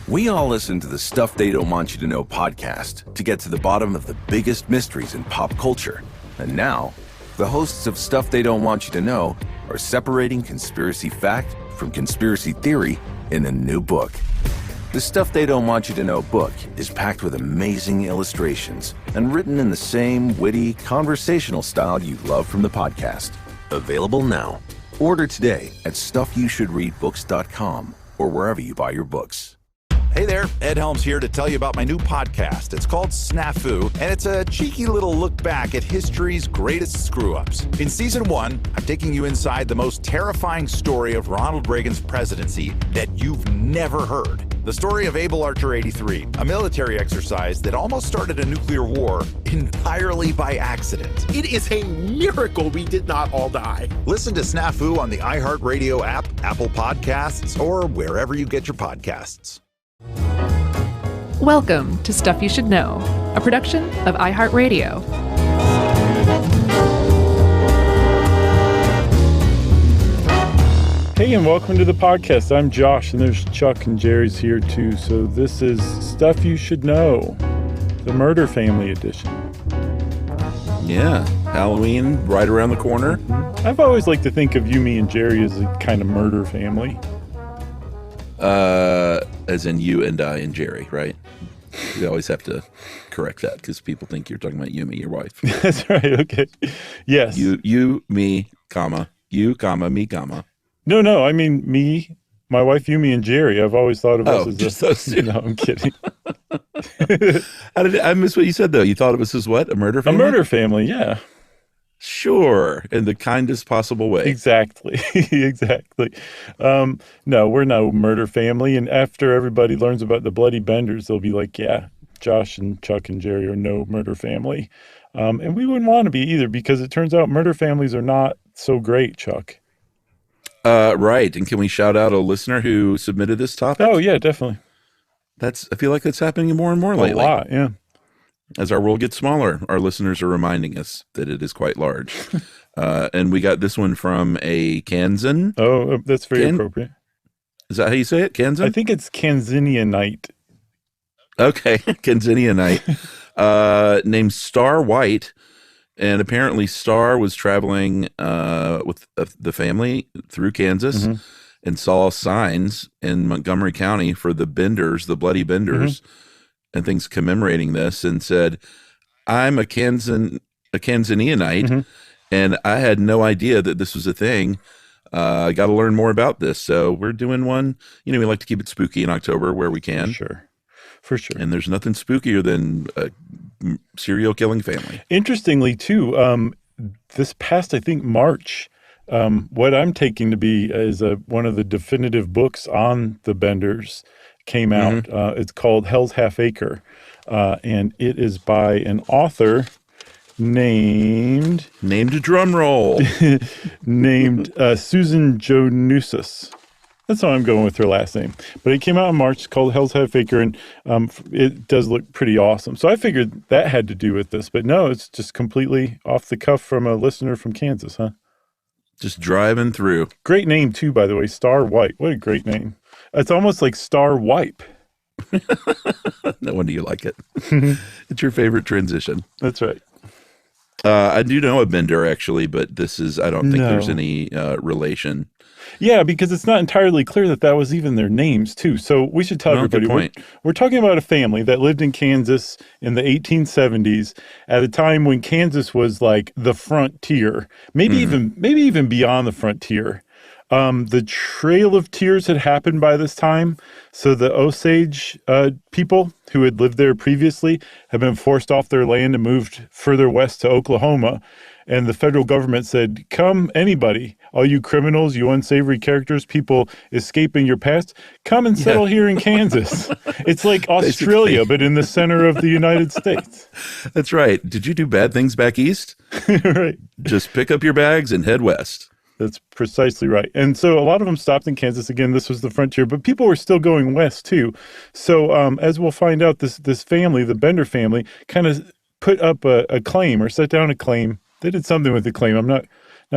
We all listen to the Stuff They Don't Want You to Know podcast to get to the bottom of the biggest mysteries in pop culture. And now, the hosts of Stuff They Don't Want You to Know are separating conspiracy fact from conspiracy theory in a new book. The Stuff They Don't Want You to Know book is packed with amazing illustrations and written in the same witty, conversational style you love from the podcast. Available now. Order today at stuffyoushouldreadbooks.com or wherever you buy your books. Hey there, Ed Helms here to tell you about my new podcast. It's called Snafu, and it's a cheeky little look back at history's greatest screw-ups. In season 1, I'm taking you inside the most terrifying story of Ronald Reagan's presidency that you've never heard. The story of Able Archer 83, a military exercise that almost started a nuclear war entirely by accident. It is a miracle we did not all die. Listen to Snafu on the iHeartRadio app, Apple Podcasts, or wherever you get your podcasts. Welcome to Stuff You Should Know, a production of iHeartRadio. Hey, and welcome to the podcast. I'm Josh, and there's Chuck and Jerry's here too. So this is Stuff You Should Know, the Murder Family edition. Yeah, Halloween right around the corner. I've always liked to think of you, me, and Jerry as a kind of murder family. As in you and I and Jerry, right? We always have to correct that because people think you're talking about you, me, your wife. That's right. Okay. Yes. You, me, comma, you, comma, me, comma. No. I mean me, my wife, you, me, and Jerry. I've always thought of us as just those two. No, I'm kidding. I missed what you said though. You thought it was just what? A murder family? A murder family. Yeah. Sure, in the kindest possible way. Exactly. Exactly. No, we're no murder family. And after everybody learns about the Bloody Benders, they'll be like, yeah, Josh and Chuck and Jerry are no murder family. And we wouldn't want to be either because it turns out murder families are not so great, Chuck. Right. And can we shout out a listener who submitted this topic? Oh, yeah, definitely. I feel like that's happening more and more lately. A lot, yeah. As our world gets smaller, our listeners are reminding us that it is quite large. And we got this one from a Kansan. Oh, that's very appropriate. Is that how you say it? Kansan? I think it's Kansanianite. Okay, Kansanianite. Named Star White. And apparently Star was traveling with the family through Kansas and saw signs in Montgomery County for the Benders, the Bloody Benders. And things commemorating this, and said, I'm a Kansanianite, and I had no idea that this was a thing. I got to learn more about this. So we're doing one. You know, we like to keep it spooky in October where we can. For sure. And there's nothing spookier than a serial killing family. Interestingly, too, this past, I think, March, what I'm taking to be is one of the definitive books on the Benders came out. It's called Hell's Half Acre, and it is by an author named a drum roll named Susan Jonusis. That's how I'm going with her last name. But it came out in March. It's called Hell's Half Acre, and it does look pretty awesome. So I figured that had to do with this, but no, it's just completely off the cuff from a listener from Kansas, huh? Just driving through. Great name too, by the way, Star White. What a great name. It's almost like Star Wipe. No wonder you like it. It's your favorite transition. That's right. I do know a Bender, actually, but I don't think there's any relation. Yeah, because it's not entirely clear that was even their names, too. So we should tell everybody, we're talking about a family that lived in Kansas in the 1870s at a time when Kansas was like the frontier, maybe even beyond the frontier. The Trail of Tears had happened by this time. So the Osage people who had lived there previously had been forced off their land and moved further west to Oklahoma. And the federal government said, come, anybody, all you criminals, you unsavory characters, people escaping your past, come and settle here in Kansas. It's like Australia, but in the center of the United States. That's right. Did you do bad things back east? Right. Just pick up your bags and head west. That's precisely right. And so a lot of them stopped in Kansas. Again, this was the frontier, but people were still going west too. So as we'll find out, this family, the Bender family, kind of put up a claim or set down a claim. They did something with the claim. I'm not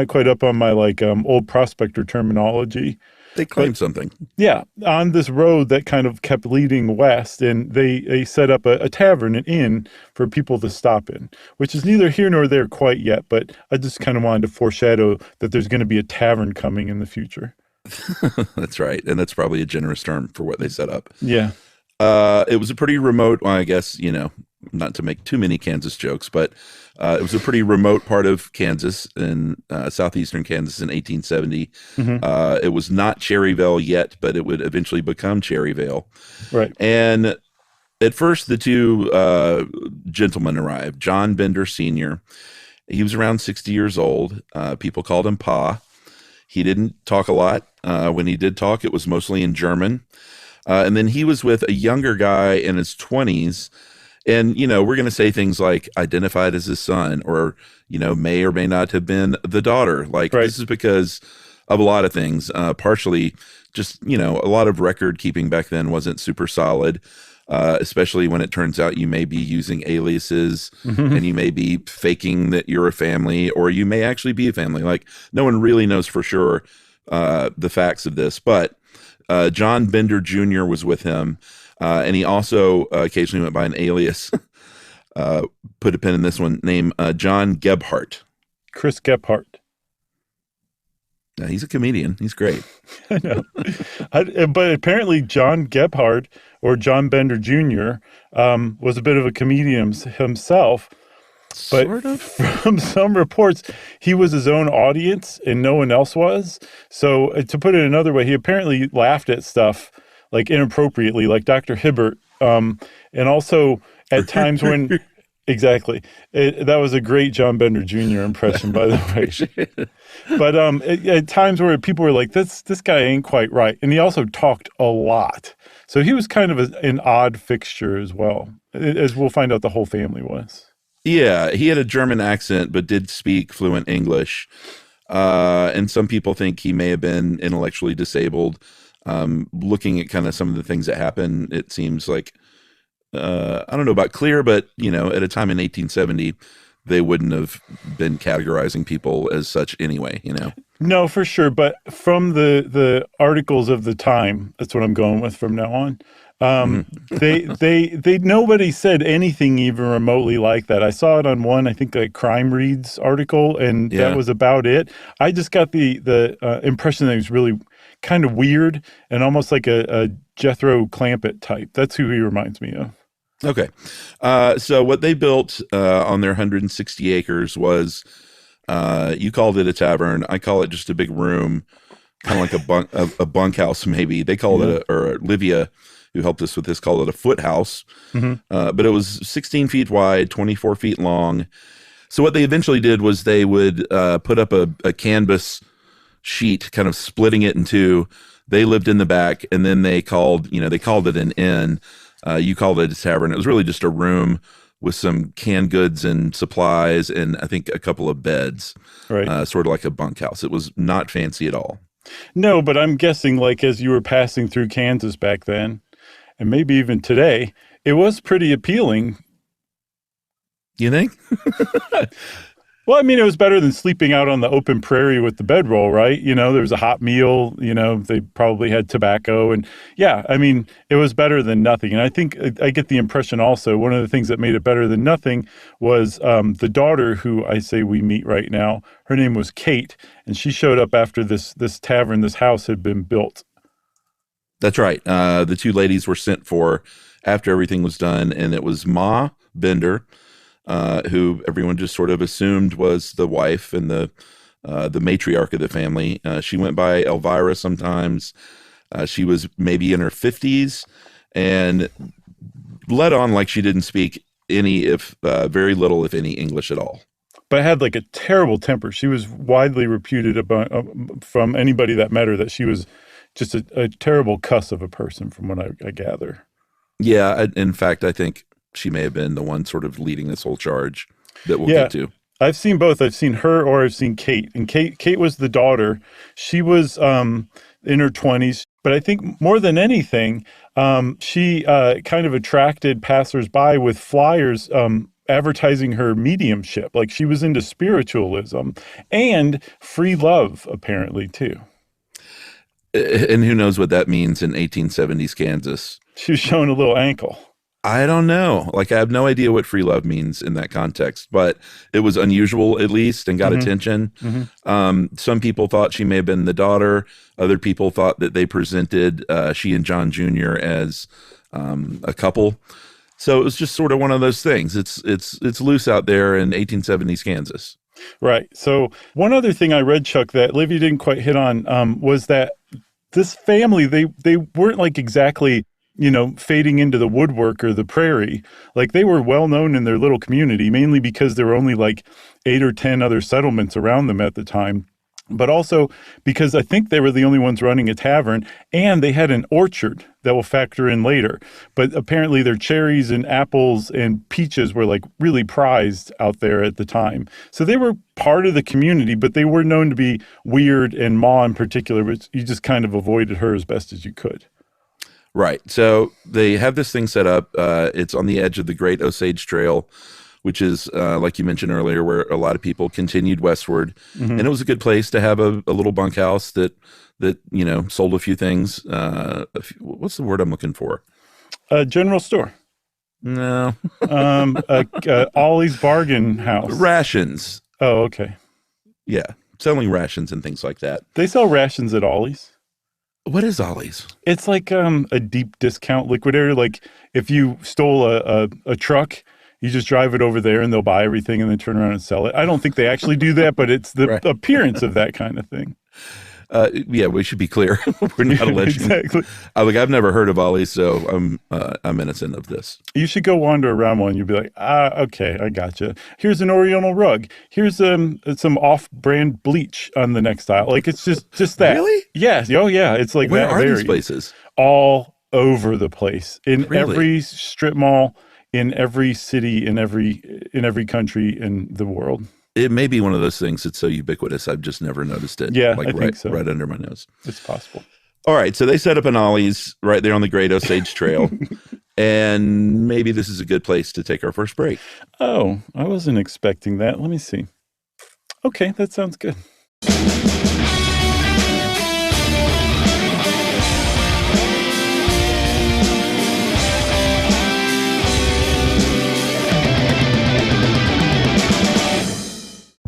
quite up on my old prospector terminology. They claimed something. Yeah, on this road that kind of kept leading west, and they set up a tavern, an inn for people to stop in, which is neither here nor there quite yet, but I just kind of wanted to foreshadow that there's going to be a tavern coming in the future. That's right. And that's probably a generous term for what they set up. Yeah. It was a pretty remote, well, I guess, not to make too many Kansas jokes, but it was a pretty remote part of Kansas in southeastern Kansas in 1870. It was not Cherryvale yet, but it would eventually become Cherryvale. Right. And at first, the two gentlemen arrived. John Bender Sr., he was around 60 years old. People called him Pa. He didn't talk a lot. When he did talk, it was mostly in German. And then he was with a younger guy in his 20s. And, we're going to say things like identified as his son or, may or may not have been the daughter. Like, right. This is because of a lot of things, partially just, a lot of record keeping back then wasn't super solid, especially when it turns out you may be using aliases and you may be faking that you're a family or you may actually be a family. Like, no one really knows for sure the facts of this. But John Bender Jr. was with him. And he also occasionally went by an alias, put a pin in this one, named John Gebhardt. Chris Gebhardt. Yeah, he's a comedian. He's great. I know. But apparently John Gebhardt, or John Bender Jr., was a bit of a comedian himself. But Sort of. From some reports, he was his own audience and no one else was. So to put it another way, he apparently laughed at stuff like inappropriately, like Dr. Hibbert, and also at times when, exactly, that was a great John Bender Jr. impression, by the way. But at times where people were like, this guy ain't quite right, and he also talked a lot, so he was kind of an odd fixture as well, as we'll find out the whole family was. Yeah, he had a German accent, but did speak fluent English, and some people think he may have been intellectually disabled. Looking at kind of some of the things that happened, it seems like, I don't know about clear, but, at a time in 1870, they wouldn't have been categorizing people as such anyway, No, for sure. But from the articles of the time, that's what I'm going with from now on. They nobody said anything even remotely like that. I saw it on one, I think, like Crime Reads article, and that was about it. I just got the impression that he was really kind of weird and almost like a Jethro Clampett type. That's who he reminds me of. Okay. So what they built on their 160 acres was, you called it a tavern. I call it just a big room, kind of like a bunkhouse maybe. They called it, or Olivia, who helped us with this, called it a foothouse. But it was 16 feet wide, 24 feet long. So what they eventually did was they would put up a canvas sheet, kind of splitting it in two. They lived in the back, and then they called it an inn. You called it a tavern. It was really just a room with some canned goods and supplies, and I think a couple of beds, right? Sort of like a bunkhouse. It was not fancy at all. No, but I'm guessing, like, as you were passing through Kansas back then, and maybe even today, it was pretty appealing. You think? Well, I mean, it was better than sleeping out on the open prairie with the bedroll, right? There was a hot meal, they probably had tobacco. And yeah, I mean, it was better than nothing. And I think I get the impression also, one of the things that made it better than nothing was the daughter who I say we meet right now. Her name was Kate, and she showed up after this tavern, this house had been built. That's right. The two ladies were sent for after everything was done, and it was Ma Bender, who everyone just sort of assumed was the wife and the matriarch of the family. She went by Elvira sometimes. She was maybe in her 50s and led on like she didn't speak very little, if any, English at all. But had like a terrible temper. She was widely reputed from anybody that met her that she was just a terrible cuss of a person, from what I gather. Yeah, in fact, I think she may have been the one sort of leading this whole charge that we'll get to. I've seen both. I've seen her, or I've seen Kate. And Kate was the daughter. She was in her 20s. But I think more than anything, she kind of attracted passersby with flyers advertising her mediumship. Like, she was into spiritualism and free love, apparently, too. And who knows what that means in 1870s Kansas. She was showing a little ankle. I don't know. Like, I have no idea what free love means in that context, but it was unusual at least and got attention. Some people thought she may have been the daughter. Other people thought that they presented she and John Jr. as a couple. So it was just sort of one of those things. It's loose out there in 1870s Kansas. Right. So one other thing I read, Chuck, that Livy didn't quite hit on was that this family, they weren't like exactly, fading into the woodwork or the prairie. Like, they were well known in their little community, mainly because there were only like 8 or 10 other settlements around them at the time. But also because I think they were the only ones running a tavern, and they had an orchard that will factor in later. But apparently their cherries and apples and peaches were like really prized out there at the time. So they were part of the community, but they were known to be weird, and Ma in particular, but you just kind of avoided her as best as you could. Right. So they have this thing set up. It's on the edge of the Great Osage Trail, which is, like you mentioned earlier, where a lot of people continued westward. And it was a good place to have a little bunkhouse that sold a few things. What's the word I'm looking for? A general store. No. Ollie's Bargain House. Rations. Oh, okay. Yeah. Selling rations and things like that. They sell rations at Ollie's. What is Ollie's? It's like a deep discount liquidator. Like, if you stole a truck, you just drive it over there and they'll buy everything and then turn around and sell it. I don't think they actually do that, but it's the appearance of that kind of thing. Yeah, we should be clear. We're not alleging. Exactly. I've never heard of Ollie's, so I'm innocent of this. You should go wander around one. You'll be like, okay, I gotcha. Here's an Oriental rug. Here's some off-brand bleach on the next aisle. Like, it's just that. Really? Yes. Oh, yeah. It's like Where that. are these places? All over the place. In Really? every strip mall, in every city, in every country in the world. It may be one of those things that's so ubiquitous I've just never noticed it. Yeah, like I think so. Right under my nose. It's possible. All right, so they set up an Ollie's right there on the Great Osage Trail, and maybe this is a good place to take our first break. Oh, I wasn't expecting that. Let me see. Okay, that sounds good.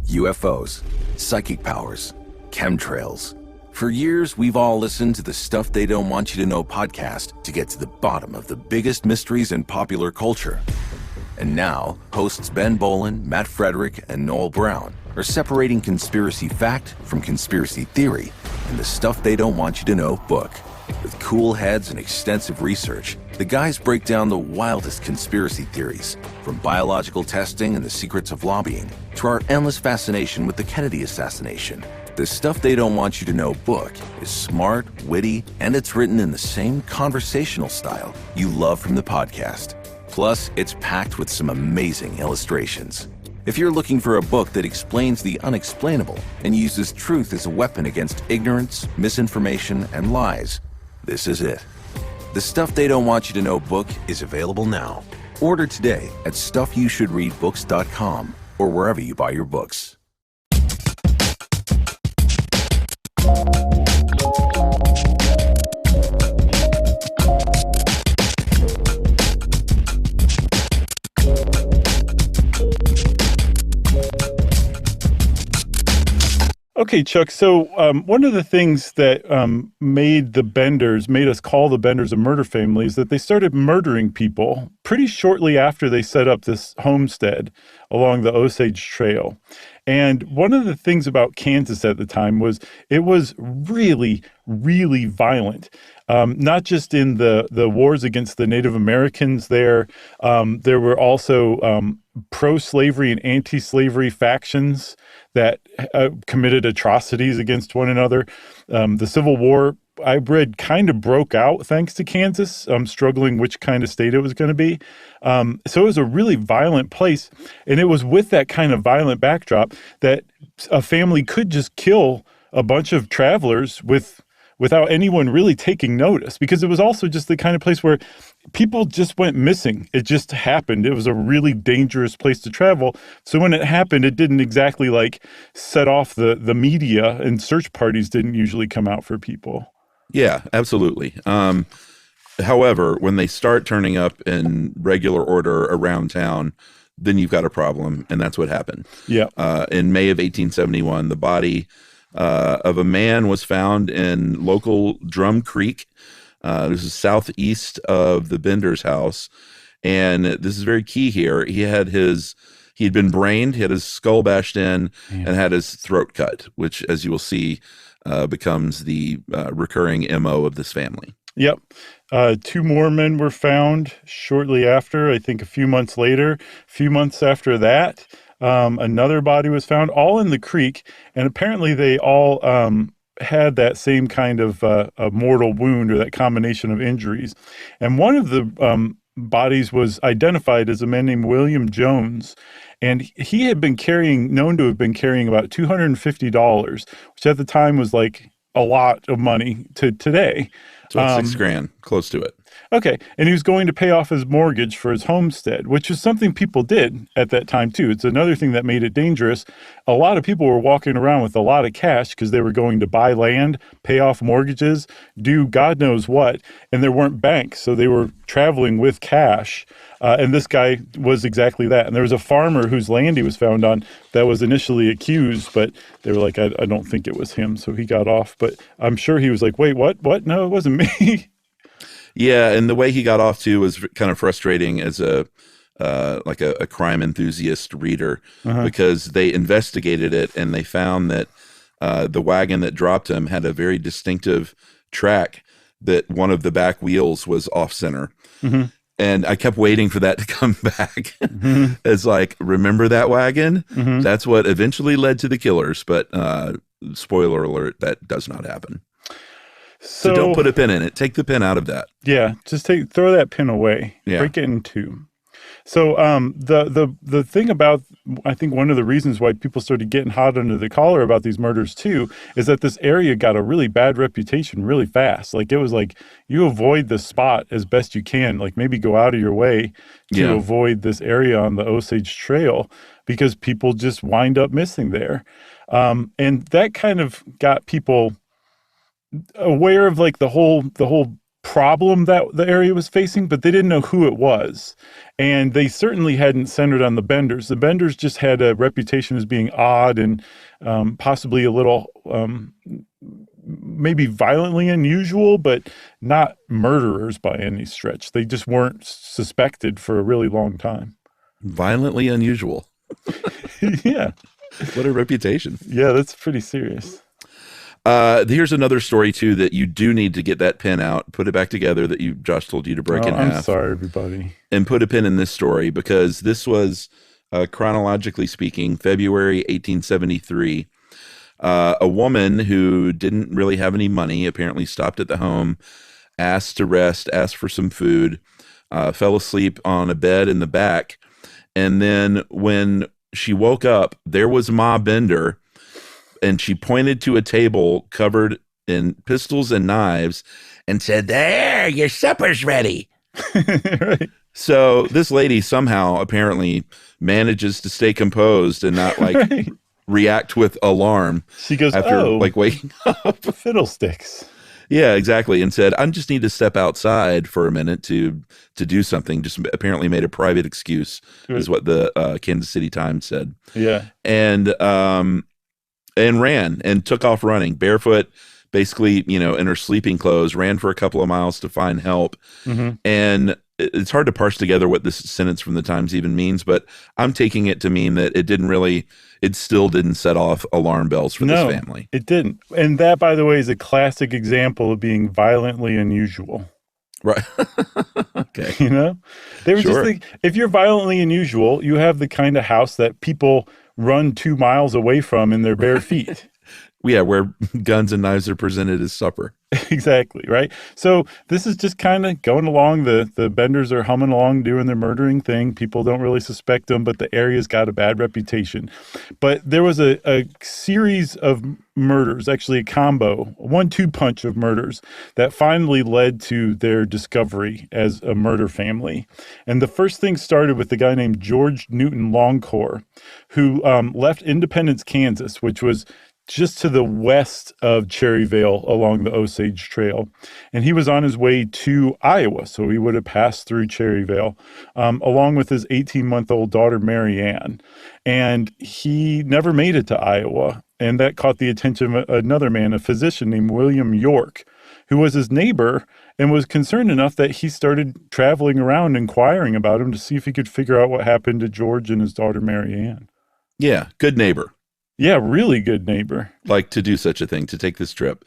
UFOs, psychic powers, chemtrails. For years, we've all listened to the Stuff They Don't Want You to Know podcast to get to the bottom of the biggest mysteries in popular culture. And now, hosts Ben Bolin, Matt Frederick, and Noel Brown are separating conspiracy fact from conspiracy theory in the Stuff They Don't Want You to Know book. With cool heads and extensive research, the guys break down the wildest conspiracy theories, from biological testing and the secrets of lobbying to our endless fascination with the Kennedy assassination. The Stuff They Don't Want You to Know book is smart, witty, and it's written in the same conversational style you love from the podcast. Plus, it's packed with some amazing illustrations. If you're looking for a book that explains the unexplainable and uses truth as a weapon against ignorance, misinformation, and lies, this is it. The Stuff They Don't Want You to Know book is available now. Order today at stuffyoushouldreadbooks.com or wherever you buy your books. Okay, Chuck. So one of the things that made us call the Benders a murder family is that they started murdering people pretty shortly after they set up this homestead along the Osage Trail. And one of the things about Kansas at the time was it was really, really violent. Not just in the wars against the Native Americans there. There were also pro-slavery and anti-slavery factions that committed atrocities against one another. The Civil War, I read, kind of broke out thanks to Kansas, struggling which kind of state it was going to be. So it was a really violent place. And it was with that kind of violent backdrop that a family could just kill a bunch of travelers without anyone really taking notice, because it was also just the kind of place where people just went missing. It just happened. It was a really dangerous place to travel. So when it happened, it didn't exactly like set off the media, and search parties didn't usually come out for people. Yeah, absolutely. However, when they start turning up in regular order around town, then you've got a problem, and that's what happened. Yeah. In May of 1871, the body of a man was found in local Drum Creek. This is southeast of the Bender's house, and this is very key here. He'd been brained, he had his skull bashed in, and had his throat cut, which, as you will see, becomes the recurring MO of this family. Yep. 2 more men were found shortly after, I think a few months later. A few months after that, another body was found, all in the creek, and apparently they all had that same kind of a mortal wound, or that combination of injuries. And one of the bodies was identified as a man named William Jones, and he had been known to have been carrying about $250, which at the time was like a lot of money to today. So it's $6,000, close to it. Okay. And he was going to pay off his mortgage for his homestead, which is something people did at that time, too. It's another thing that made it dangerous. A lot of people were walking around with a lot of cash because they were going to buy land, pay off mortgages, do God knows what. And there weren't banks, so they were traveling with cash. And this guy was exactly that. And there was a farmer whose land he was found on that was initially accused, but they were like, I don't think it was him. So he got off. But I'm sure he was like, wait, what? No, it wasn't me. Yeah, and the way he got off too was kind of frustrating as a crime enthusiast reader, because they investigated it and they found that the wagon that dropped him had a very distinctive track that one of the back wheels was off center. Mm-hmm. And I kept waiting for that to come back. It's like, remember that wagon? Mm-hmm. That's what eventually led to the killers. But spoiler alert, that does not happen. So don't put a pin in it. Take the pin out of that. Yeah, just throw that pin away. Yeah. Break it in 2. So the thing about, I think one of the reasons why people started getting hot under the collar about these murders too, is that this area got a really bad reputation really fast. Like, it was like, you avoid the spot as best you can. Like, maybe go out of your way to avoid this area on the Osage Trail, because people just wind up missing there. And that kind of got people aware of like the whole problem that the area was facing, but they didn't know who it was. And they certainly hadn't centered on the Benders. The Benders just had a reputation as being odd and possibly a little maybe violently unusual, but not murderers by any stretch. They just weren't suspected for a really long time. Violently unusual. Yeah. What a reputation. Yeah, that's pretty serious. Here's another story too that you do need to get that pin out, put it back together that Josh told you to break in half. I'm sorry, everybody. And put a pin in this story, because this was, chronologically speaking, February 1873. A woman who didn't really have any money apparently stopped at the home, asked to rest, asked for some food, fell asleep on a bed in the back. And then when she woke up, there was Ma Bender, and she pointed to a table covered in pistols and knives and said, "There, your supper's ready." Right. So this lady somehow apparently manages to stay composed and not like react with alarm. She goes, after like waking up. Fiddlesticks. Yeah, exactly. And said, "I just need to step outside for a minute to do something." Just apparently made a private excuse, is what the Kansas City Times said. Yeah. And ran and took off running barefoot, basically, in her sleeping clothes, ran for a couple of miles to find help. Mm-hmm. And it's hard to parse together what this sentence from the Times even means, but I'm taking it to mean that it still didn't set off alarm bells for this family. It didn't. And that, by the way, is a classic example of being violently unusual. Right. Okay. They were just like, if you're violently unusual, you have the kind of house that people run 2 miles away from in their bare feet. Yeah, where guns and knives are presented as supper. Exactly, right? So this is just kind of going along. The Benders are humming along, doing their murdering thing. People don't really suspect them, but the area's got a bad reputation. But there was a series of murders, actually a combo, 1-2 punch of murders that finally led to their discovery as a murder family. And the first thing started with a guy named George Newton Longcore, who left Independence, Kansas, which was just to the west of Cherryvale along the Osage Trail. And he was on his way to Iowa, so he would have passed through Cherryvale, along with his 18-month-old daughter, Mary Ann. And he never made it to Iowa, and that caught the attention of another man, a physician named William York, who was his neighbor and was concerned enough that he started traveling around inquiring about him to see if he could figure out what happened to George and his daughter, Mary Ann. Yeah, good neighbor. Yeah, really good neighbor. Like to do such a thing, to take this trip.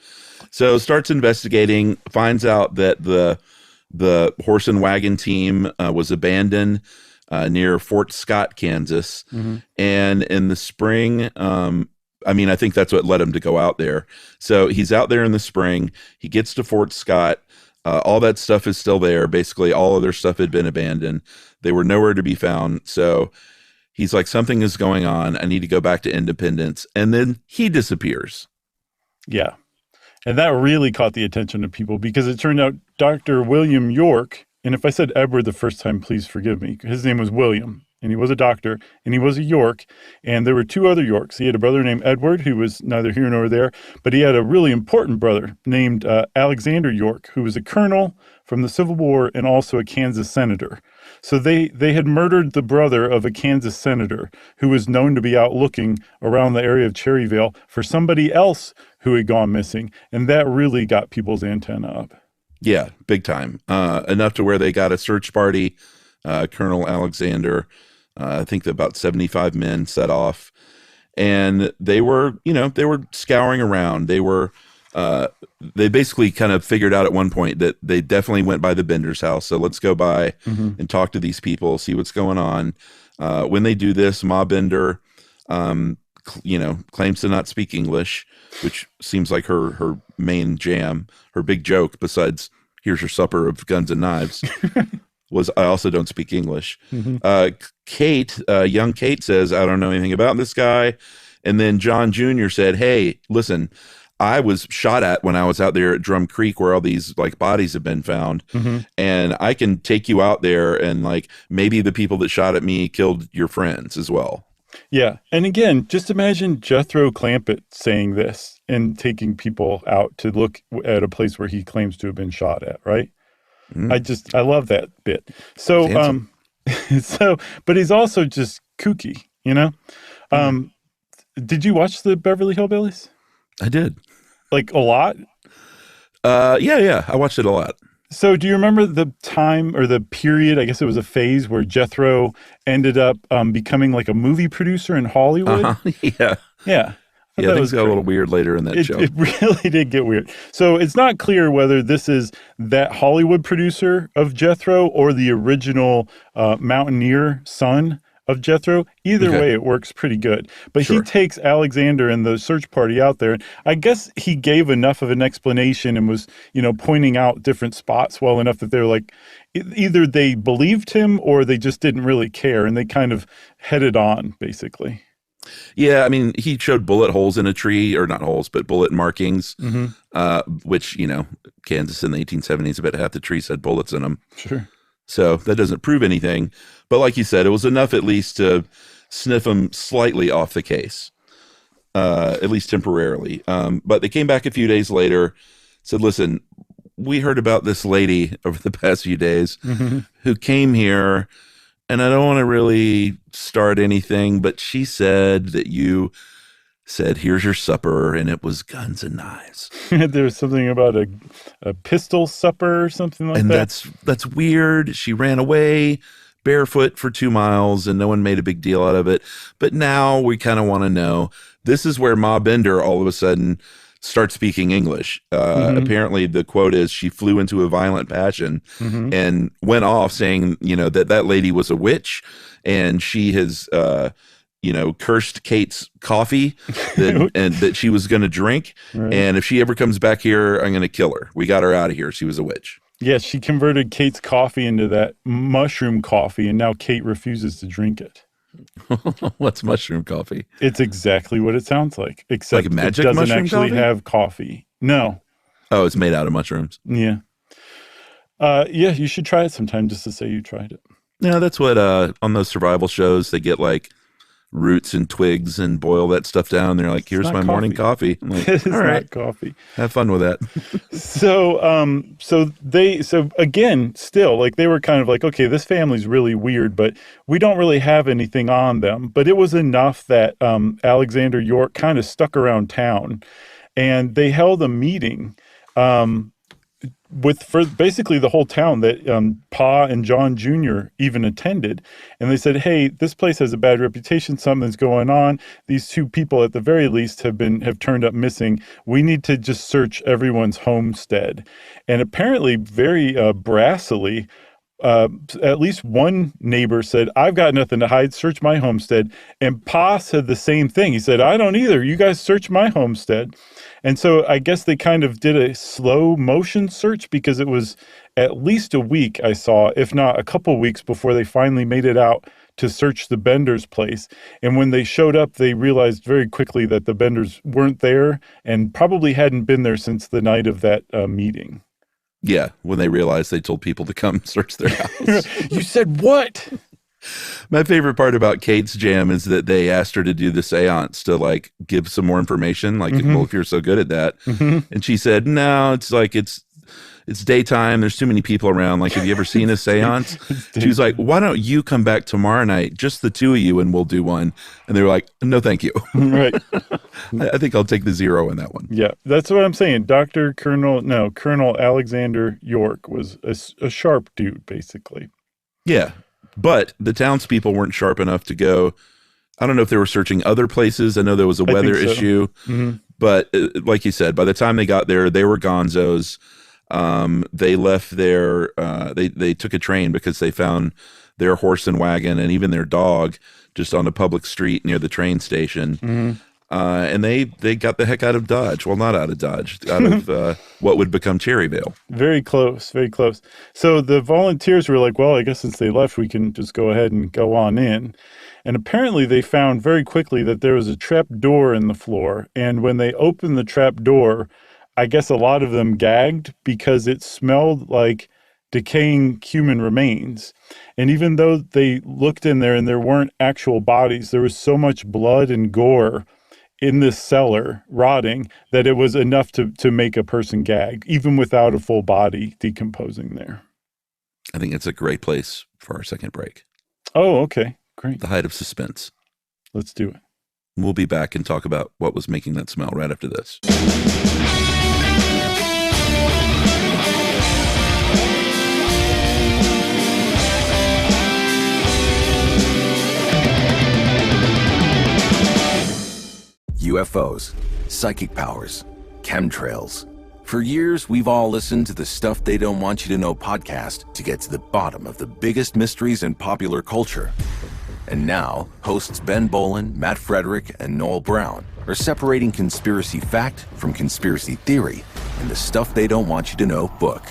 So starts investigating, finds out that the horse and wagon team was abandoned near Fort Scott, Kansas. Mm-hmm. And in the spring, I think that's what led him to go out there. So he's out there in the spring. He gets to Fort Scott. All that stuff is still there. Basically, all of their stuff had been abandoned. They were nowhere to be found. So he's like, something is going on. I need to go back to Independence. And then he disappears. Yeah. And that really caught the attention of people because it turned out Dr. William York, and if I said Edward the first time, please forgive me. His name was William, and he was a doctor, and he was a York, and there were two other Yorks. He had a brother named Edward, who was neither here nor there, but he had a really important brother named Alexander York, who was a colonel from the Civil War and also a Kansas senator. So they had murdered the brother of a Kansas senator who was known to be out looking around the area of Cherryvale for somebody else who had gone missing, and that really got people's antenna up. Yeah, big time. Enough to where they got a search party. Colonel Alexander, I think about 75 men set off, and they were scouring around. They basically kind of figured out at one point that they definitely went by the Bender's house. So let's go by and talk to these people, see what's going on. When they do this, Ma Bender, claims to not speak English, which seems like her main jam, her big joke, besides here's your supper of guns and knives, was I also don't speak English. Kate, young Kate says, I don't know anything about this guy. And then John Jr. said, hey, listen, I was shot at when I was out there at Drum Creek where all these like bodies have been found. And I can take you out there and like maybe the people that shot at me killed your friends as well. Yeah. And again, just imagine Jethro Clampett saying this and taking people out to look at a place where he claims to have been shot at, right? I love that bit. So, but he's also just kooky, Did you watch the Beverly Hillbillies? I did. Like a lot? Yeah. I watched it a lot. So do you remember the time or the period, I guess it was a phase where Jethro ended up becoming like a movie producer in Hollywood? Yeah. Yeah. Yeah, things got a little weird later in that show. It really did get weird. So it's not clear whether this is that Hollywood producer of Jethro or the original mountaineer son of Jethro. Either way, it works pretty good. But he takes Alexander and the search party out there. I guess he gave enough of an explanation and was, pointing out different spots well enough that they're like, either they believed him or they just didn't really care. And they kind of headed on, basically. Yeah, I mean, he showed bullet holes in a tree, or not holes, but bullet markings, which, Kansas in the 1870s, about half the trees had bullets in them. Sure. So that doesn't prove anything. But like you said, it was enough at least to sniff him slightly off the case, at least temporarily. But they came back a few days later, said, listen, we heard about this lady over the past few days who came here. And I don't want to really start anything, but she said that you said, here's your supper, and it was guns and knives. There was something about a pistol supper or something like that. And that's weird. She ran away barefoot for 2 miles, and no one made a big deal out of it. But now we kind of want to know. This is where Ma Bender all of a sudden starts speaking English. Apparently the quote is she flew into a violent passion and went off saying, that lady was a witch and she has, cursed Kate's coffee and that she was going to drink. Right. And if she ever comes back here, I'm going to kill her. We got her out of here. She was a witch. Yes, she converted Kate's coffee into that mushroom coffee, and now Kate refuses to drink it. What's mushroom coffee? It's exactly what it sounds like, except like magic it doesn't mushroom actually coffee? Have coffee. No. Oh, it's made out of mushrooms. Yeah. Yeah, you should try it sometime just to say you tried it. Yeah, that's what on those survival shows they get like roots and twigs and boil that stuff down. They're like, here's my morning coffee. I'm like, It's all right, not coffee. have fun with that. So again, still, like, they were kind of like, okay, this family's really weird, but we don't really have anything on them. But it was enough that Alexander York kind of stuck around town, and they held a meeting for basically the whole town that Pa and John Jr. even attended. And they said, hey, this place has a bad reputation. Something's going on. These two people, at the very least, have turned up missing. We need to just search everyone's homestead. And apparently, very brassily, at least one neighbor said, I've got nothing to hide, search my homestead. And Pa said the same thing. He said, I don't either. You guys search my homestead. And so I guess they kind of did a slow motion search, because it was at least a week, I saw, if not a couple weeks, before they finally made it out to search the Benders' place. And when they showed up, they realized very quickly that the Benders weren't there and probably hadn't been there since the night of that meeting. Yeah, when they realized they told people to come search their house. You said what? My favorite part about Kate's jam is that they asked her to do the seance to like give some more information. Like, well, if you're so good at that. And she said, no, it's like, it's daytime. There's too many people around. Like, have you ever seen a seance? She was like, why don't you come back tomorrow night, just the two of you, and we'll do one. And they were like, no, thank you. Right. I think I'll take the 0 in that one. Yeah, that's what I'm saying. Colonel Alexander York was a sharp dude, basically. Yeah. But the townspeople weren't sharp enough to go. I don't know if they were searching other places. I know there was a weather issue, but like you said, by the time they got there, they were gonzos. They left their, they took a train because they found their horse and wagon and even their dog just on a public street near the train station. And they got the heck out of Dodge. Well, not out of Dodge, out of what would become Cherryvale. Very close, very close. So the volunteers were like, well, I guess since they left, we can just go ahead and go on in. And apparently they found very quickly that there was a trap door in the floor. And when they opened the trap door, I guess a lot of them gagged because it smelled like decaying human remains. And even though they looked in there and there weren't actual bodies, there was so much blood and gore in this cellar rotting that it was enough to make a person gag, even without a full body decomposing there. I think it's a great place for our second break. Oh, okay. Great. The height of suspense. Let's do it. We'll be back and talk about what was making that smell right after this. UFOs, psychic powers, chemtrails. For years, we've all listened to the Stuff They Don't Want You to Know podcast to get to the bottom of the biggest mysteries in popular culture. And now, hosts Ben Bolin, Matt Frederick, and Noel Brown are separating conspiracy fact from conspiracy theory in the Stuff They Don't Want You to Know book.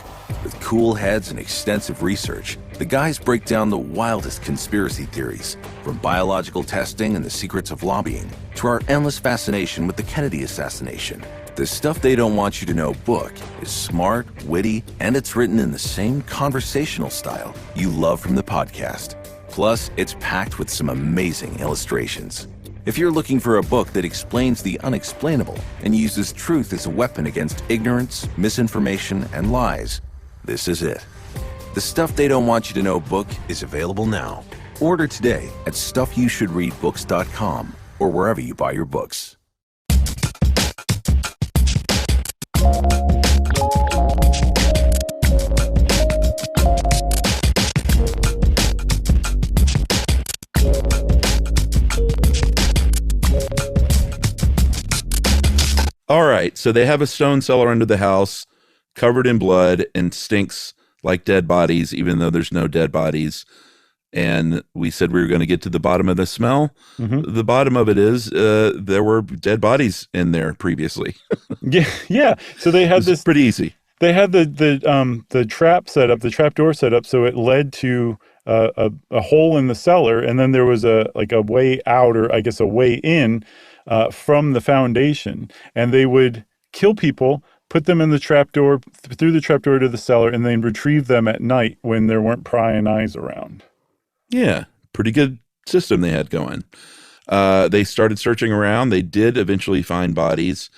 With cool heads and extensive research, the guys break down the wildest conspiracy theories, from biological testing and the secrets of lobbying to our endless fascination with the Kennedy assassination. The Stuff They Don't Want You to Know book is smart, witty, and it's written in the same conversational style you love from the podcast. Plus, it's packed with some amazing illustrations. If you're looking for a book that explains the unexplainable and uses truth as a weapon against ignorance, misinformation, and lies, this is it. The Stuff They Don't Want You to Know book is available now. Order today at stuffyoushouldreadbooks.com or wherever you buy your books. All right, so they have a stone cellar under the house, covered in blood and stinks like dead bodies, even though there's no dead bodies. And we said we were going to get to the bottom of the smell. The bottom of it is there were dead bodies in there previously. Yeah. So they had this pretty easy. They had the trap set up, the trap door set up, so it led to a hole in the cellar, and then there was a way out, or I guess a way in from the foundation, and they would kill people, put them in the trapdoor, through the trapdoor to the cellar, and then retrieve them at night when there weren't prying eyes around. Yeah, pretty good system they had going. They started searching around. They did eventually find bodies.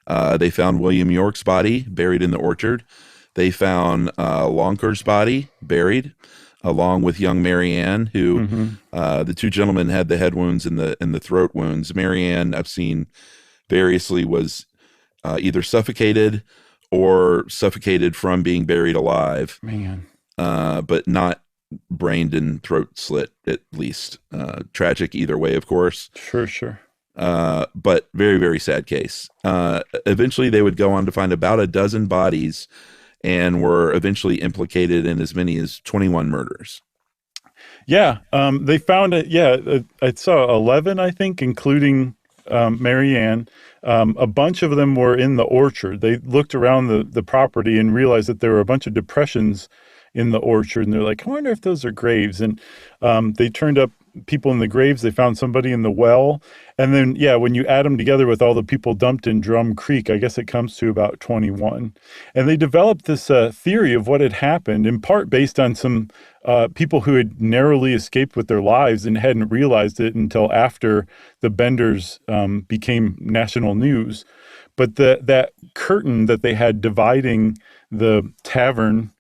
They found William York's body buried in the orchard. They found Lonker's body buried, along with young Marianne, who the two gentlemen had the head wounds and the throat wounds. Marianne, I've seen variously, was either suffocated or suffocated from being buried alive. Man. But not brained and throat slit, at least. Tragic either way, of course. Sure. But very, very sad case. Eventually, they would go on to find about a dozen bodies and were eventually implicated in as many as 21 murders. Yeah, they found it. Yeah, I saw 11, I think, including Marianne. A bunch of them were in the orchard. They looked around the property and realized that there were a bunch of depressions in the orchard, and they're like, I wonder if those are graves. And they turned up people in the graves. They found somebody in the well. And then, yeah, when you add them together with all the people dumped in Drum Creek, I guess it comes to about 21. And they developed this theory of what had happened, in part based on some people who had narrowly escaped with their lives and hadn't realized it until after the Benders became national news. But that curtain that they had dividing the tavern,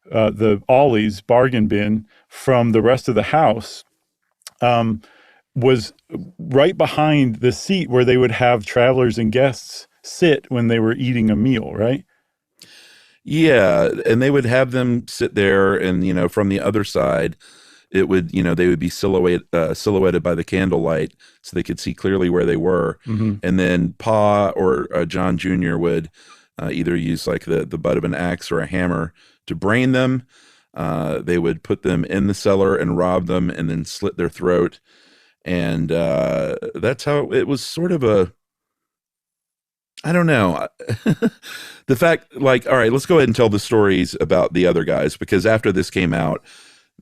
the Ollie's bargain bin, from the rest of the house, was right behind the seat where they would have travelers and guests sit when they were eating a meal, right? Yeah, and they would have them sit there, and from the other side, it would they would be silhouetted by the candlelight, so they could see clearly where they were. And then Pa or John Jr. would either use like the butt of an axe or a hammer to brain them. They would put them in the cellar and rob them, and then slit their throat. And that's how it was. Sort of I don't know. The fact, like, all right, let's go ahead and tell the stories about the other guys, because after this came out,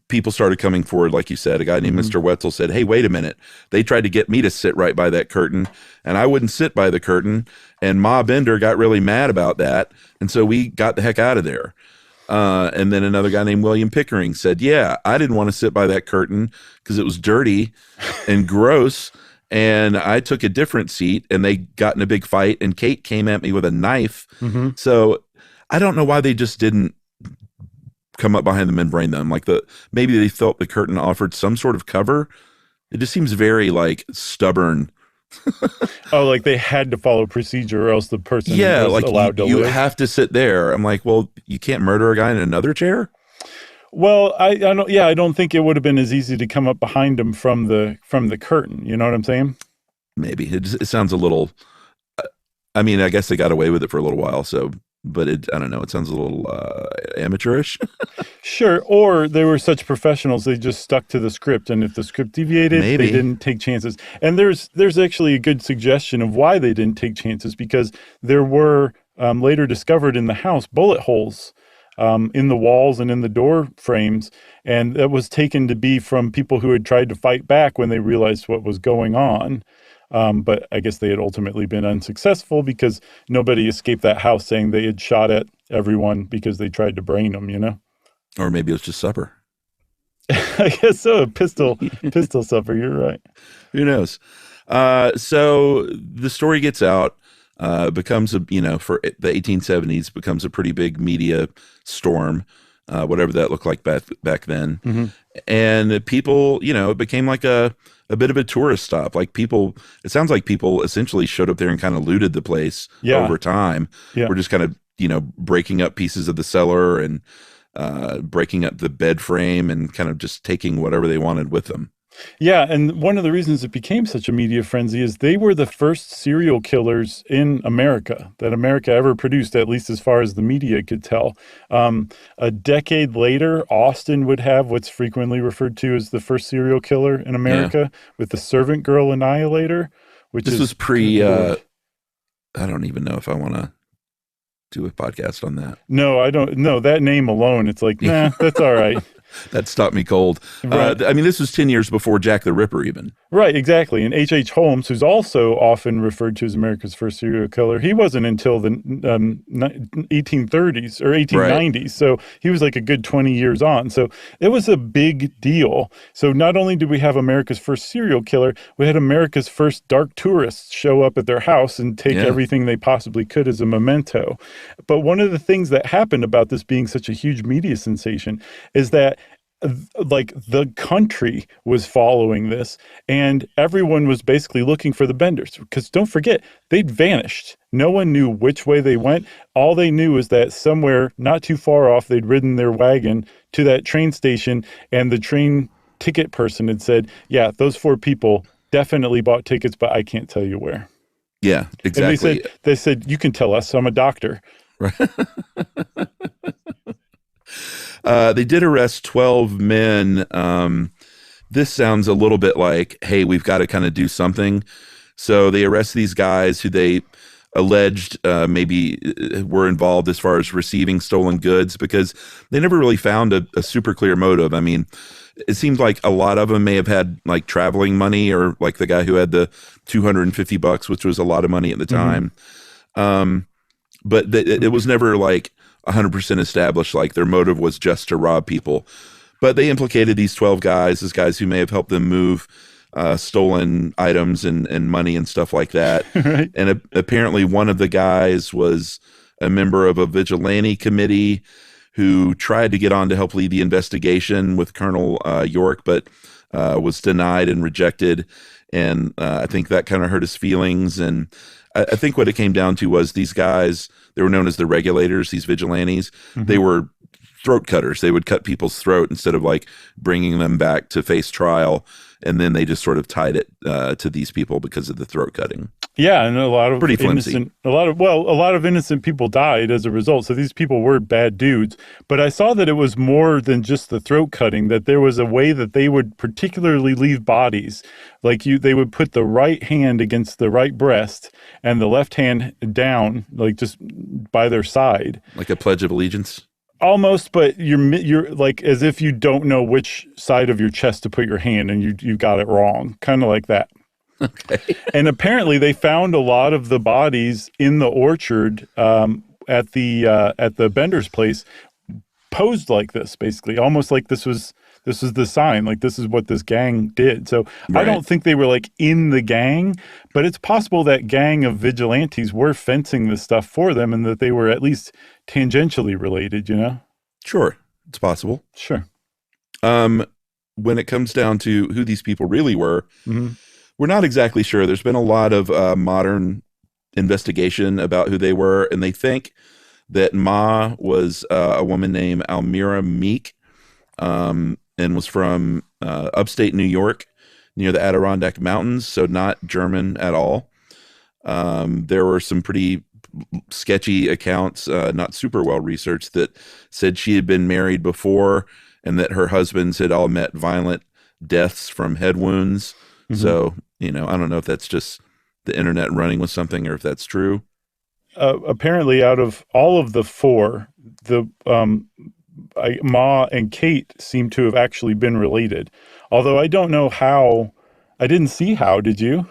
people started coming forward. Like you said, a guy named Mr. Wetzel said, hey, wait a minute. They tried to get me to sit right by that curtain, and I wouldn't sit by the curtain. And Ma Bender got really mad about that. And so we got the heck out of there. And then another guy named William Pickering said, yeah, I didn't want to sit by that curtain because it was dirty and gross. And I took a different seat, and they got in a big fight, and Kate came at me with a knife. So I don't know why they just didn't come up behind them and brain them. Like maybe they felt the curtain offered some sort of cover. It just seems very like stubborn. Oh, like they had to follow procedure or else the person was like allowed to you live. have to sit there. I'm like, well, you can't murder a guy in another chair. Well, I don't. Yeah, I don't think it would have been as easy to come up behind him from the curtain. You know what I'm saying? Maybe it sounds a little. I mean, I guess they got away with it for a little while. So, but I don't know. It sounds a little amateurish. Sure. Or they were such professionals, they just stuck to the script, and if the script deviated, Maybe. they didn't take chances. And there's actually a good suggestion of why they didn't take chances, because there were later discovered in the house bullet holes in the walls and in the door frames, and that was taken to be from people who had tried to fight back when they realized what was going on. But I guess they had ultimately been unsuccessful because nobody escaped that house saying they had shot at everyone because they tried to brain them, Or maybe it was just supper. I guess so. Pistol supper. You're right. Who knows? So the story gets out, becomes for the 1870s, becomes a pretty big media storm, whatever that looked like back then. And people, it became like a bit of a tourist stop. Like it sounds like people essentially showed up there and kind of looted the place over time. Yeah. We're just kind of, breaking up pieces of the cellar and breaking up the bed frame and kind of just taking whatever they wanted with them. Yeah, and one of the reasons it became such a media frenzy is they were the first serial killers in America that America ever produced, at least as far as the media could tell. A decade later, Austin would have what's frequently referred to as the first serial killer in America, with the Servant Girl Annihilator, which this was pre. I don't even know if I want to do a podcast on that. No, I don't. No, that name alone, it's like, nah, that's all right. That stopped me cold. Right. I mean, this was 10 years before Jack the Ripper even. Right, exactly. And H.H. Holmes, who's also often referred to as America's first serial killer, he wasn't until the 1830s or 1890s. Right. So he was like a good 20 years on. So it was a big deal. So not only did we have America's first serial killer, we had America's first dark tourists show up at their house and take everything they possibly could as a memento. But one of the things that happened about this being such a huge media sensation is that like the country was following this and everyone was basically looking for the Benders, because don't forget, they'd vanished. No one knew which way they went. All they knew is that somewhere not too far off, they'd ridden their wagon to that train station, and the train ticket person had said, yeah, those 4 people definitely bought tickets, but I can't tell you where. Yeah, exactly. And they said, you can tell us, I'm a doctor. Right. They did arrest 12 men. This sounds a little bit like, hey, we've got to kind of do something. So they arrest these guys who they alleged maybe were involved as far as receiving stolen goods, because they never really found a super clear motive. I mean, it seems like a lot of them may have had like traveling money, or like the guy who had the $250, which was a lot of money at the time. But it was never like 100% established like their motive was just to rob people. But they implicated these 12 guys as guys who may have helped them move stolen items and money and stuff like that. Right. And apparently one of the guys was a member of a vigilante committee who tried to get on to help lead the investigation with Colonel York, but was denied and rejected. And I think that kind of hurt his feelings. And I think what it came down to was these guys, they were known as the regulators, these vigilantes. Mm-hmm. They were throat cutters. They would cut people's throat instead of like bringing them back to face trial. And then they just sort of tied it to these people because of the throat cutting. Yeah, and a lot of pretty flimsy. A lot of innocent people died as a result. So these people were bad dudes. But I saw that it was more than just the throat cutting, that there was a way that they would particularly leave bodies. Like they would put the right hand against the right breast and the left hand down, like just by their side. Like a Pledge of Allegiance? Almost, but you're like as if you don't know which side of your chest to put your hand, and you got it wrong, kind of like that. Okay. And apparently, they found a lot of the bodies in the orchard at the Bender's place, posed like this, basically, almost like this was the sign, like this is what this gang did. So right. I don't think they were like in the gang, but it's possible that gang of vigilantes were fencing this stuff for them, and that they were at least tangentially related, you know? Sure. It's possible. Sure. When it comes down to who these people really were, mm-hmm. we're not exactly sure. There's been a lot of modern investigation about who they were, and they think that Ma was a woman named Almira Meek, and was from upstate New York near the Adirondack Mountains, so not German at all. There were some pretty sketchy accounts, not super well researched, that said she had been married before and that her husbands had all met violent deaths from head wounds. Mm-hmm. So, I don't know if that's just the internet running with something or if that's true. Apparently, out of all of the 4, Ma and Kate seem to have actually been related. Although I don't know how. I didn't see how. Did you?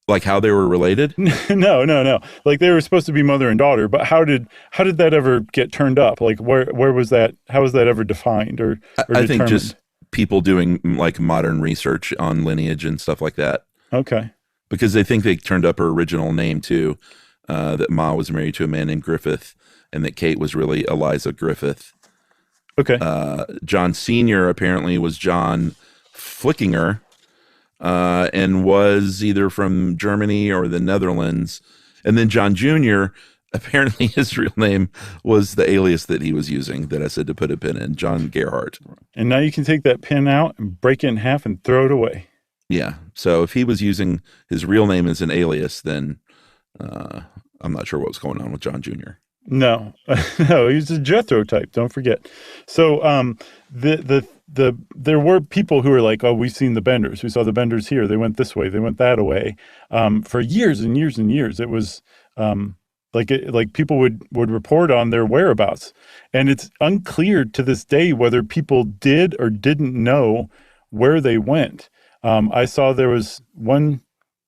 Like how they were related? No. Like they were supposed to be mother and daughter, but how did that ever get turned up? Like where was that? How was that ever defined or I think just people doing like modern research on lineage and stuff like that. Okay. Because they think they turned up her original name too, that Ma was married to a man named Griffith, and that Kate was really Eliza Griffith. Okay. John Sr. apparently was John Flickinger, and was either from Germany or the Netherlands. And then John Jr., apparently his real name was the alias that he was using that I said to put a pin in, John Gerhardt. And now you can take that pin out and break it in half and throw it away. Yeah. So if he was using his real name as an alias, then I'm not sure what was going on with John Jr. No, he's a Jethro type. Don't forget. So there were people who were like, oh, we've seen the Benders. We saw the Benders here. They went this way. They went that way. For years and years and years. It was Like people would report on their whereabouts, and it's unclear to this day whether people did or didn't know where they went. I saw there was one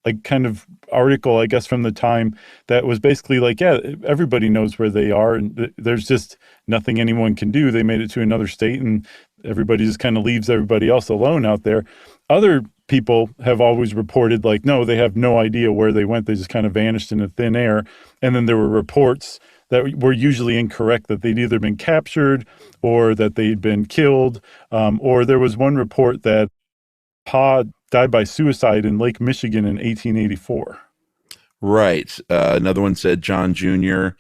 like kind of article, I guess, from the time that was basically like, yeah, everybody knows where they are, and there's just nothing anyone can do. They made it to another state, and everybody just kind of leaves everybody else alone out there. Other people have always reported like, no, they have no idea where they went. They just kind of vanished into thin air. And then there were reports that were usually incorrect, that they'd either been captured or that they'd been killed. Or there was one report that Pa died by suicide in Lake Michigan in 1884. Right. Another one said John Jr.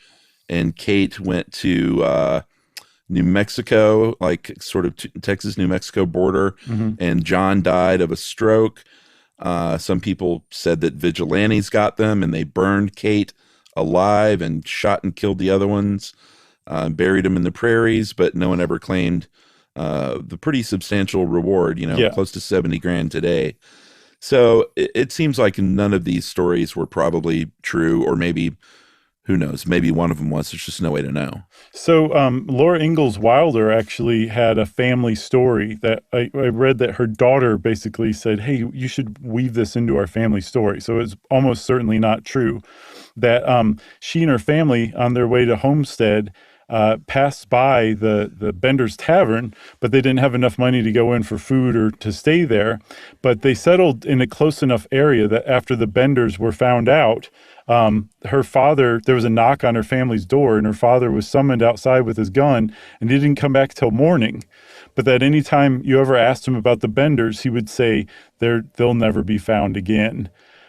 and Kate went to New Mexico, like sort of Texas-New Mexico border, and John died of a stroke. Some people said that vigilantes got them and they burned Kate alive and shot and killed the other ones, buried them in the prairies, but no one ever claimed the pretty substantial reward, close to 70 grand today. So it seems like none of these stories were probably true, or maybe, who knows, maybe one of them was. There's just no way to know. So Laura Ingalls Wilder actually had a family story that I read that her daughter basically said, hey, you should weave this into our family story. So it's almost certainly not true that she and her family on their way to Homestead passed by the Bender's Tavern, but they didn't have enough money to go in for food or to stay there. But they settled in a close enough area that after the Benders were found out, her father, there was a knock on her family's door, and her father was summoned outside with his gun, and he didn't come back till morning. But that any time you ever asked him about the Benders, he would say they'll never be found again.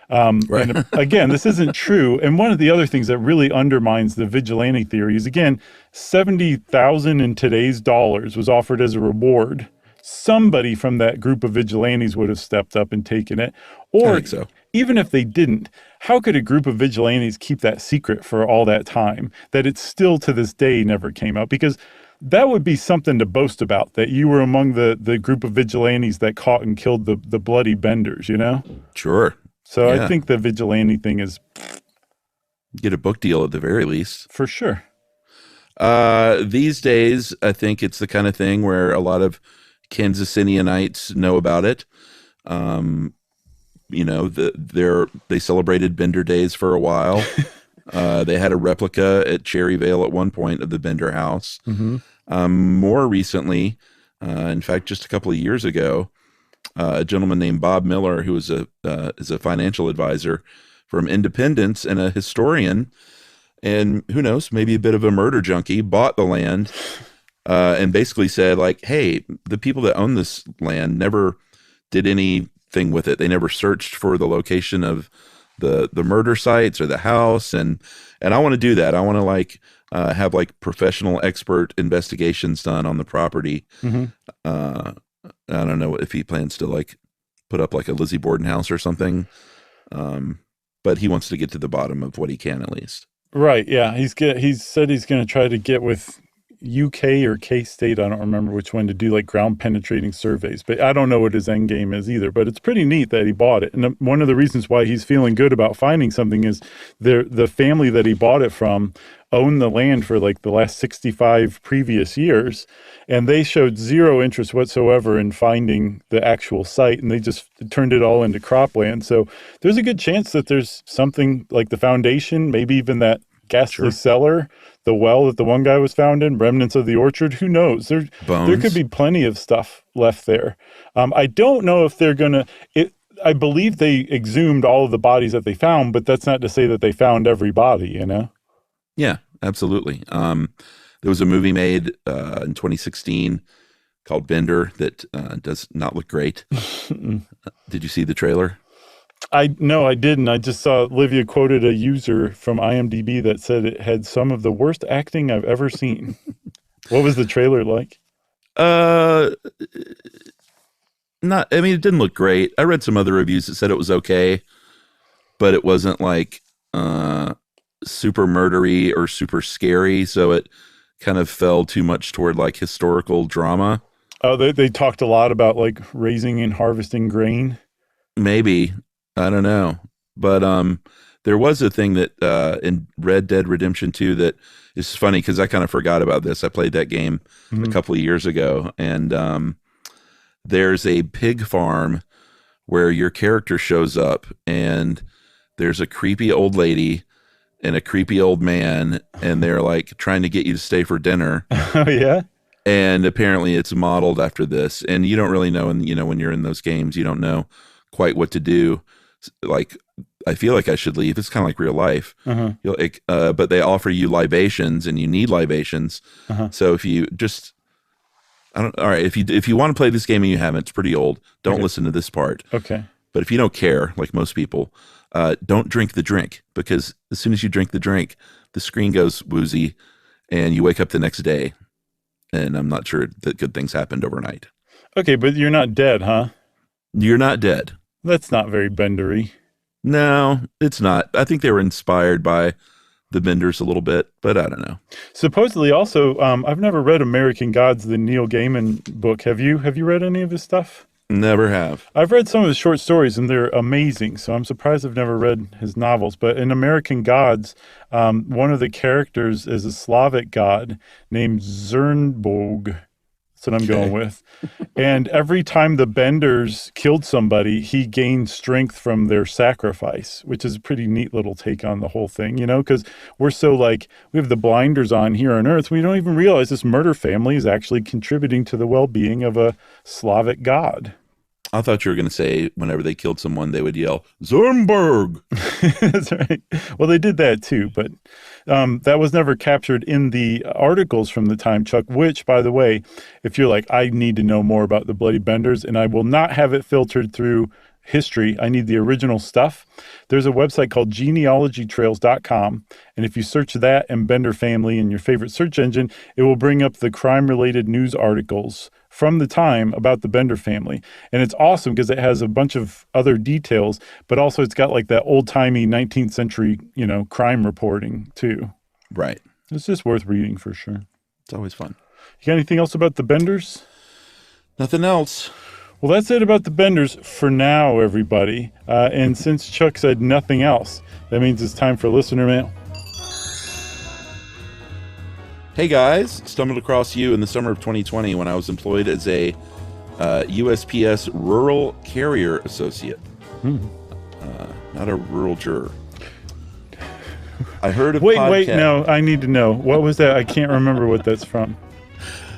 Right. And again, this isn't true. And one of the other things that really undermines the vigilante theory is, again, $70,000 in today's dollars was offered as a reward. Somebody from that group of vigilantes would have stepped up and taken it. Or I think so. Even if they didn't, how could a group of vigilantes keep that secret for all that time, that it still to this day never came out? Because that would be something to boast about, that you were among the group of vigilantes that caught and killed the bloody Benders, Sure. So Yeah. I think the vigilante thing is Get a book deal at the very least. for sure. These days, I think it's the kind of thing where a lot of Kansas Cityites know about it. They celebrated Bender Days for a while. They had a replica at Cherryvale at one point of the Bender house. More recently, in fact, just a couple of years ago, a gentleman named Bob Miller, who is a financial advisor from Independence and a historian, and who knows, maybe a bit of a murder junkie, bought the land and basically said, like, hey, the people that own this land never did anything with it. They never searched for the location of the murder sites or the house, and I want to do that. I want to have like professional expert investigations done on the property. I don't know if he plans to like put up like a Lizzie Borden house or something, but he wants to get to the bottom of what he can at least. Right. Yeah. He's said he's going to try to get with UK or K-State, I don't remember which one, to do like ground penetrating surveys, but I don't know what his end game is either. But it's pretty neat that he bought it. And one of the reasons why he's feeling good about finding something is the family that he bought it from owned the land for like the last 65 previous years, and they showed zero interest whatsoever in finding the actual site, and they just turned it all into cropland. So there's a good chance that there's something like the foundation, maybe even that ghastly cellar, the well that the one guy was found in, remnants of the orchard. Who knows? There could be plenty of stuff left there. I don't know if they're gonna. I believe they exhumed all of the bodies that they found, but that's not to say that they found every body. Yeah, absolutely. There was a movie made in 2016 called Bender that does not look great. Did you see the trailer? No, I didn't. I just saw Olivia quoted a user from IMDb that said it had some of the worst acting I've ever seen. What was the trailer like? It didn't look great. I read some other reviews that said it was okay, but it wasn't like super murdery or super scary. So it kind of fell too much toward like historical drama. Oh, they talked a lot about like raising and harvesting grain. Maybe. I don't know. But There was a thing that in Red Dead Redemption 2 that is funny because I kind of forgot about this. I played that game a couple of years ago, and there's a pig farm where your character shows up, and there's a creepy old lady and a creepy old man, and they're like trying to get you to stay for dinner. Oh, yeah? And apparently it's modeled after this, and you don't really know. And when you're in those games, you don't know quite what to do. Like, I feel like I should leave. It's kind of like real life. But they offer you libations, and you need libations. So if you just, all right, if you want to play this game and you haven't, it's pretty old. Don't listen to this part. Okay. But if you don't care, like most people, don't drink the drink, because as soon as you drink the drink, the screen goes woozy, and you wake up the next day. And I'm not sure that good things happened overnight. Okay, but you're not dead, huh? You're not dead. That's not very Bendery. No, it's not. I think they were inspired by the Benders a little bit, but I don't know. Supposedly, also, I've never read American Gods, the Neil Gaiman book. Have you read any of his stuff? Never have. I've read some of his short stories, and they're amazing. So I'm surprised I've never read his novels. But in American Gods, one of the characters is a Slavic god named Zernbog. That's what I'm going with. And every time the Benders killed somebody, he gained strength from their sacrifice, which is a pretty neat little take on the whole thing, because we're so we have the blinders on here on Earth. We don't even realize this murder family is actually contributing to the well-being of a Slavic god. I thought you were going to say whenever they killed someone, they would yell, Zernberg! That's right. Well, they did that too, but that was never captured in the articles from the time, Chuck, which, by the way, if you're like, I need to know more about the Bloody Benders, and I will not have it filtered through history, I need the original stuff. There's a website called genealogytrails.com, and if you search that and Bender family in your favorite search engine, it will bring up the crime-related news articles from the time about the Bender family. And it's awesome because it has a bunch of other details, but also it's got that old-timey 19th century, crime reporting too. Right. It's just worth reading for sure. It's always fun. You got anything else about the Benders? Nothing else. Well, that's it about the Benders for now, everybody. And since Chuck said nothing else, that means it's time for listener mail. Hey guys, stumbled across you in the summer of 2020 when I was employed as a USPS Rural Carrier Associate. Not a rural juror. I heard of Wait, no, I need to know. What was that? I can't remember what that's from.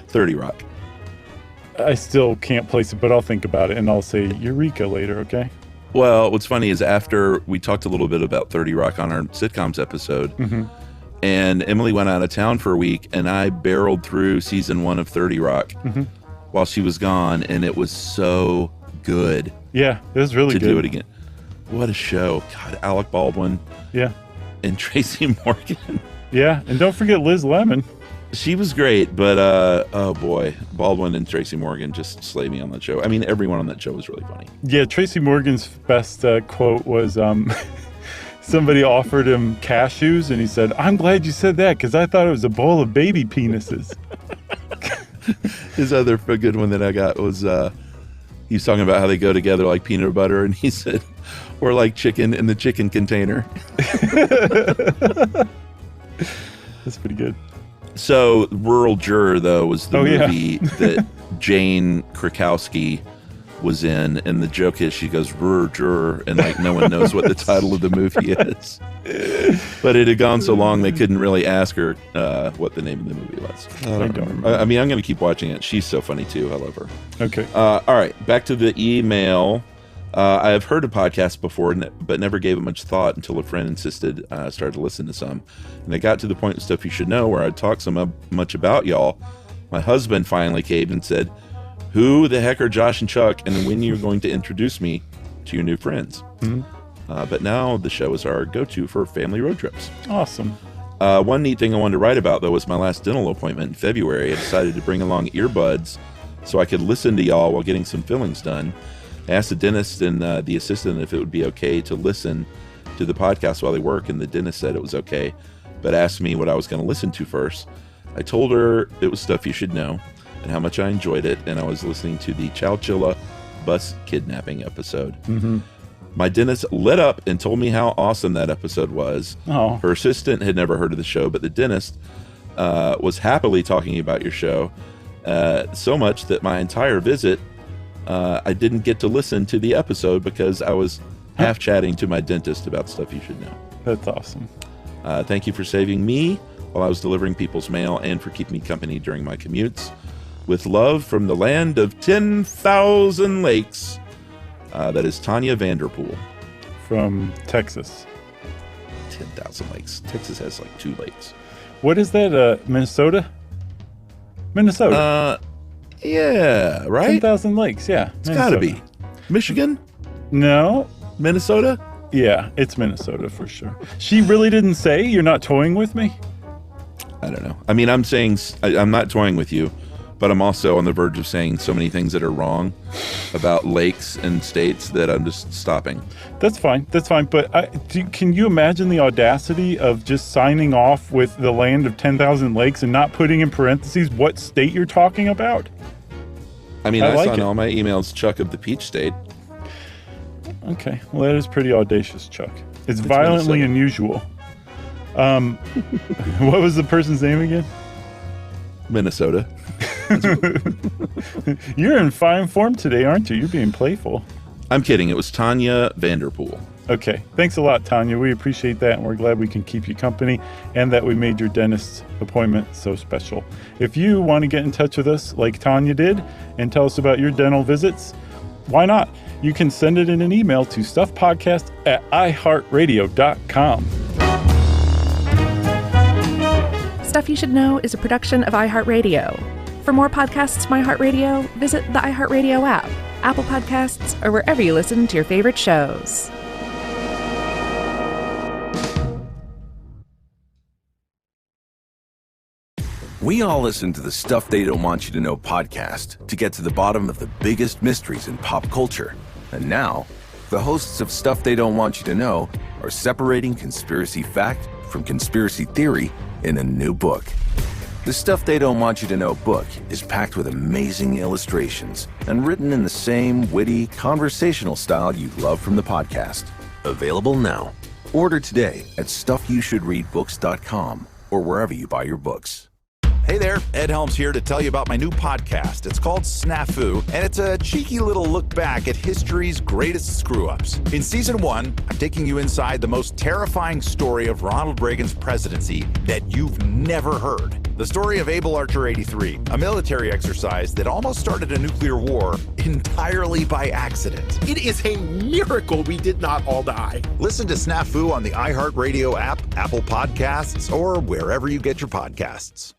30 Rock. I still can't place it, but I'll think about it, and I'll say Eureka later, okay? Well, what's funny is after we talked a little bit about 30 Rock on our sitcoms episode, and Emily went out of town for a week, and I barreled through season 1 of 30 Rock while she was gone, and it was so good. Yeah, it was really good. To do it again. What a show. God, Alec Baldwin. Yeah. And Tracy Morgan. Yeah, and don't forget Liz Lemon. She was great, but oh boy, Baldwin and Tracy Morgan just slayed me on that show. I mean, everyone on that show was really funny. Yeah, Tracy Morgan's best quote was somebody offered him cashews, and he said, "I'm glad you said that because I thought it was a bowl of baby penises." His other good one that I got was he was talking about how they go together like peanut butter, and he said, "Or like chicken in the chicken container." That's pretty good. So, Rural Juror, though, was the movie that Jane Krakowski was in, and the joke is she goes, Rural Juror, and no one knows what the title of the movie is. But it had gone so long they couldn't really ask her what the name of the movie was. I don't remember. I mean, I'm going to keep watching it. She's so funny, too. I love her. Okay. All right, back to the email. I have heard of podcasts before, but never gave it much thought until a friend insisted I started to listen to some. And it got to the point of Stuff You Should Know where I'd talk so much about y'all. My husband finally caved and said, who the heck are Josh and Chuck, and when you're going to introduce me to your new friends? But now the show is our go-to for family road trips. Awesome. One neat thing I wanted to write about, though, was my last dental appointment in February. I decided to bring along earbuds so I could listen to y'all while getting some fillings done. I asked the dentist and the assistant if it would be okay to listen to the podcast while they work, and the dentist said it was okay, but asked me what I was going to listen to first. I told her it was Stuff You Should Know and how much I enjoyed it, and I was listening to the Chowchilla bus kidnapping episode. My dentist lit up and told me how awesome that episode was. Oh. Her assistant had never heard of the show, but the dentist was happily talking about your show so much that my entire visit, I didn't get to listen to the episode because I was half chatting to my dentist about stuff you should know. That's awesome. Thank you for saving me while I was delivering people's mail and for keeping me company during my commutes. With love from the land of 10,000 lakes. That is Tanya Vanderpool. From Texas. 10,000 lakes. Texas has like 2 lakes. What is that? Minnesota? Minnesota. Yeah, right? 10,000 lakes, yeah. It's got to be. Michigan? No. Minnesota? Yeah, it's Minnesota for sure. She really didn't say you're not toying with me? I don't know. I mean, I'm saying I'm not toying with you, but I'm also on the verge of saying so many things that are wrong about lakes and states that I'm just stopping. That's fine. That's fine. But can you imagine the audacity of just signing off with the land of 10,000 lakes and not putting in parentheses what state you're talking about? I mean, I like saw in it. all my emails Chuck of the Peach State. Okay. Well, that is pretty audacious, Chuck. It's violently unusual. What was the person's name again? Minnesota. You're in fine form today, aren't you? You're being playful. I'm kidding. It was Tanya Vanderpool. Okay. Thanks a lot, Tanya. We appreciate that, and we're glad we can keep you company and that we made your dentist's appointment so special. If you want to get in touch with us like Tanya did and tell us about your dental visits, why not? You can send it in an email to stuffpodcast@iheartradio.com. Stuff You Should Know is a production of iHeartRadio. For more podcasts from iHeartRadio, visit the iHeartRadio app, Apple Podcasts, or wherever you listen to your favorite shows. We all listen to the Stuff They Don't Want You to Know podcast to get to the bottom of the biggest mysteries in pop culture. And now, the hosts of Stuff They Don't Want You to Know are separating conspiracy fact from conspiracy theory in a new book. The Stuff They Don't Want You to Know book is packed with amazing illustrations and written in the same witty, conversational style you love from the podcast. Available now. Order today at stuffyoushouldreadbooks.com or wherever you buy your books. Hey there, Ed Helms here to tell you about my new podcast. It's called Snafu, and it's a cheeky little look back at history's greatest screw-ups. In season 1, I'm taking you inside the most terrifying story of Ronald Reagan's presidency that you've never heard. The story of Able Archer 83, a military exercise that almost started a nuclear war entirely by accident. It is a miracle we did not all die. Listen to Snafu on the iHeartRadio app, Apple Podcasts, or wherever you get your podcasts.